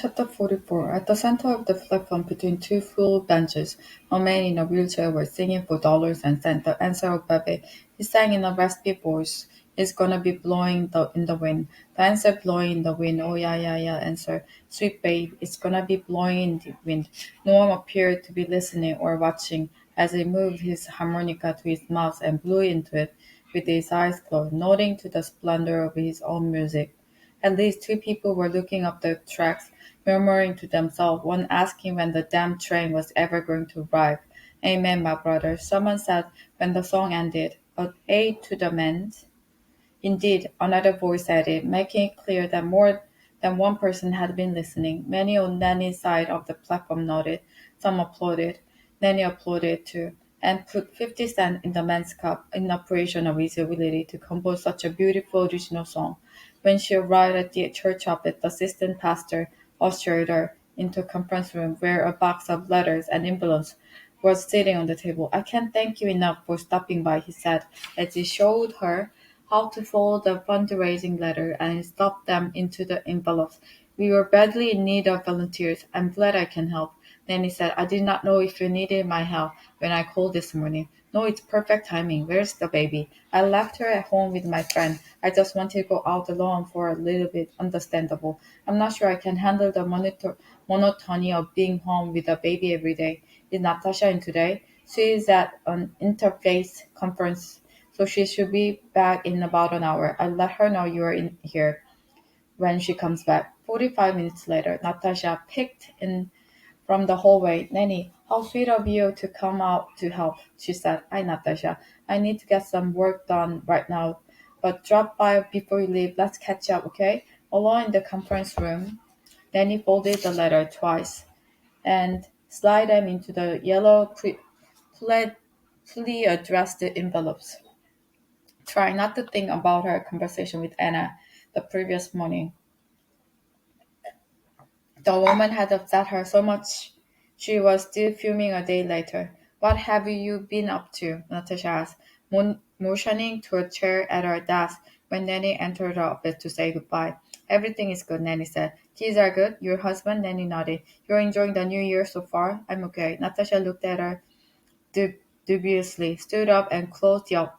Chapter 44. At the center of the platform between two full benches, a man in a wheelchair was singing for dollars and cents. The answer of Bebe. He sang in a raspy voice. It's gonna be blowing in the wind. The answer blowing in the wind. Oh yeah, yeah, yeah. Answer. Sweet babe, it's gonna be blowing in the wind. No one appeared to be listening or watching as he moved his harmonica to his mouth and blew into it with his eyes closed, nodding to the splendor of his own music. At least two people were looking up the tracks, murmuring to themselves, one asking when the damn train was ever going to arrive. Amen, my brother, someone said when the song ended. A aid to the men. Indeed, another voice added, making it clear that more than one person had been listening. Many on Nanny's side of the platform nodded. Some applauded. Nanny applauded too, and put 50 cents in the man's cup in appreciation of his ability to compose such a beautiful original song. When she arrived at the church office, the assistant pastor ushered her into a conference room where a box of letters and envelopes was sitting on the table. I can't thank you enough for stopping by, he said, as he showed her how to fold the fundraising letter and stuff them into the envelopes. We were badly in need of volunteers. I'm glad I can help. Then he said, I did not know if you needed my help when I called this morning. No, it's perfect timing. Where's the baby? I left her at home with my friend. I just wanted to go out alone for a little bit. Understandable. I'm not sure I can handle the monotony of being home with a baby every day. Is Natasha in today? She is at an interfaith conference, so she should be back in about an hour. I'll let her know you're in here when she comes back. 45 minutes later, Natasha picked in from the hallway. Nanny, how sweet of you to come out to help, she said. Hi, Natasha. I need to get some work done right now, but drop by before you leave. Let's catch up, okay? Alone in the conference room, Nanny folded the letter twice and slide them into the yellow pre-addressed envelopes. Trying not to think about her conversation with Anna the previous morning. The woman had upset her so much she was still fuming a day later. What have you been up to? Natasha asked, motioning to a chair at her desk when Nanny entered the office to say goodbye. Everything is good, Nanny said. Kids are good. Your husband? Nanny nodded. You're enjoying the new year so far? I'm okay. Natasha looked at her dubiously, stood up and closed the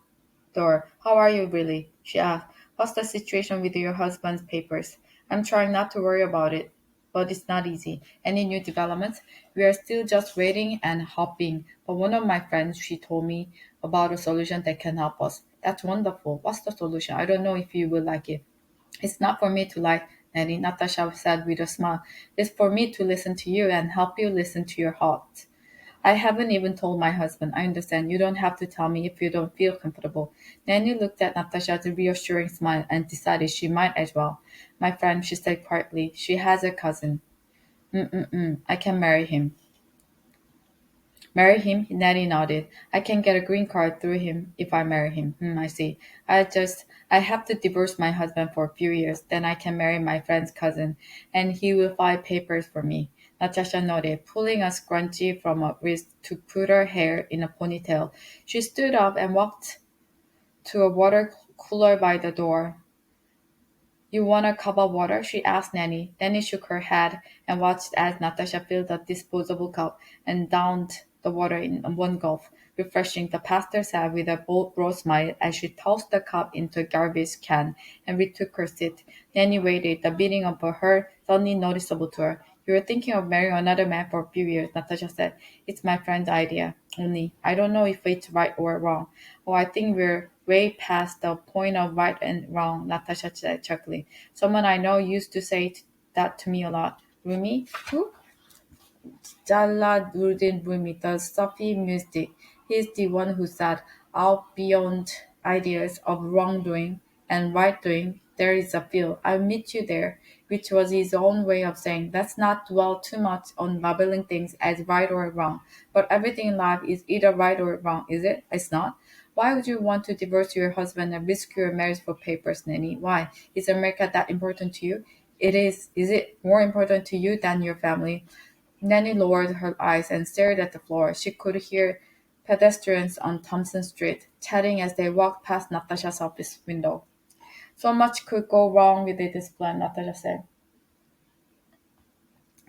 door. How are you really? She asked. What's the situation with your husband's papers? I'm trying not to worry about it, but it's not easy. Any new developments? We are still just waiting and hoping. But one of my friends, she told me about a solution that can help us. That's wonderful. What's the solution? I don't know if you will like it. It's not for me to like, Nanny, Natasha said with a smile. It's for me to listen to you and help you listen to your heart. I haven't even told my husband. I understand. You don't have to tell me if you don't feel comfortable. Nanny looked at Natasha with a reassuring smile and decided she might as well. My friend, she said quietly, she has a cousin. I can marry him. Marry him? Nanny nodded. I can get a green card through him if I marry him. I see. I have to divorce my husband for a few years, then I can marry my friend's cousin, and he will file papers for me. Natasha nodded, pulling a scrunchie from her wrist to put her hair in a ponytail. She stood up and walked to a water cooler by the door. You want a cup of water? She asked Nanny. Nanny shook her head and watched as Natasha filled the disposable cup and downed the water in one gulp. Refreshing, the pastor said with a broad smile as she tossed the cup into a garbage can and retook her seat. Nanny waited, the beating of her heart suddenly noticeable to her. You were thinking of marrying another man for a few years, Natasha said. It's my friend's idea. Only, I don't know if it's right or wrong. Oh, I think we're way past the point of right and wrong, Natasha said, chuckling. Someone I know used to say that to me a lot. Rumi? Who? Jalaluddin Rumi, the Sufi mystic. He's the one who said, out beyond ideas of wrongdoing and right doing, there is a field. I'll meet you there, which was his own way of saying, let's not dwell too much on labeling things as right or wrong. But everything in life is either right or wrong, is it? It's not. Why would you want to divorce your husband and risk your marriage for papers, Nanny? Why? Is America that important to you? It is. Is it more important to you than your family? Nanny lowered her eyes and stared at the floor. She could hear pedestrians on Thompson Street chatting as they walked past Natasha's office window. So much could go wrong with this plan, Natasha said.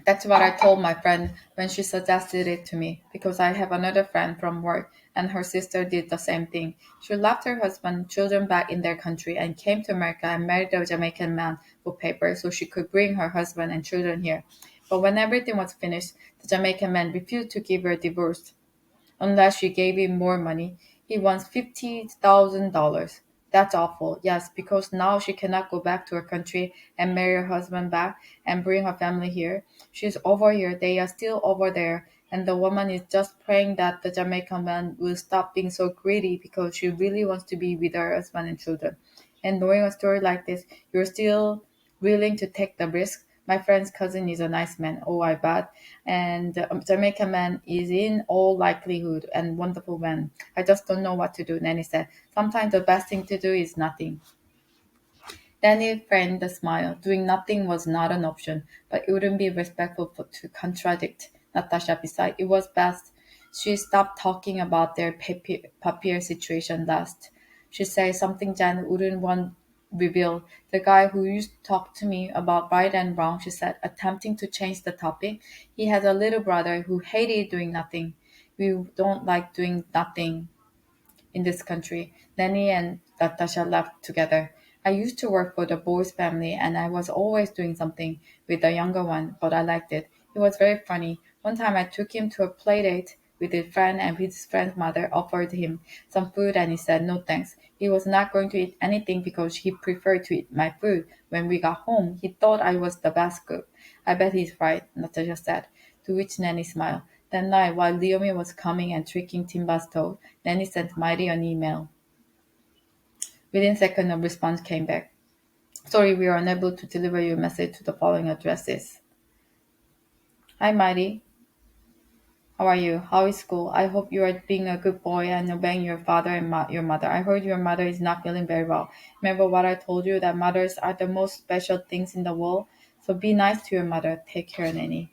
That's what I told my friend when she suggested it to me, because I have another friend from work and her sister did the same thing. She left her husband, children back in their country and came to America and married a Jamaican man for papers so she could bring her husband and children here. But when everything was finished, the Jamaican man refused to give her a divorce unless she gave him more money. He wants $50,000. That's awful. Yes, because now she cannot go back to her country and marry her husband back and bring her family here. She's over here. They are still over there. And the woman is just praying that the Jamaican man will stop being so greedy because she really wants to be with her husband and children. And knowing a story like this, you're still willing to take the risk. My friend's cousin is a nice man. Oh, I bet. And Jamaican man is in all likelihood and wonderful man. I just don't know what to do. Nanny said. Sometimes the best thing to do is nothing. Danny framed a smile. Doing nothing was not an option, but it wouldn't be respectful to contradict Natasha. Besides, it was best she stopped talking about their papier situation last. She said something Jan wouldn't want revealed. The guy who used to talk to me about right and wrong, she said, attempting to change the topic. He had a little brother who hated doing nothing. We don't like doing nothing in this country. Lenny and Natasha left together. I used to work for the boys' family and I was always doing something with the younger one, but I liked it. It was very funny. One time I took him to a play date with his friend and his friend's mother offered him some food and he said no thanks. He was not going to eat anything because he preferred to eat my food. When we got home, he thought I was the best cook. I bet he's right, Natasha said, to which Nanny smiled. That night, while Leomi was coming and tricking Timba's toe, Nanny sent Mighty an email. Within seconds, a response came back. Sorry, we are unable to deliver your message to the following addresses. Hi, Mighty. How are you? How is school? I hope you are being a good boy and obeying your father and your mother. I heard your mother is not feeling very well. Remember what I told you that mothers are the most special things in the world? So be nice to your mother. Take care, Nanny.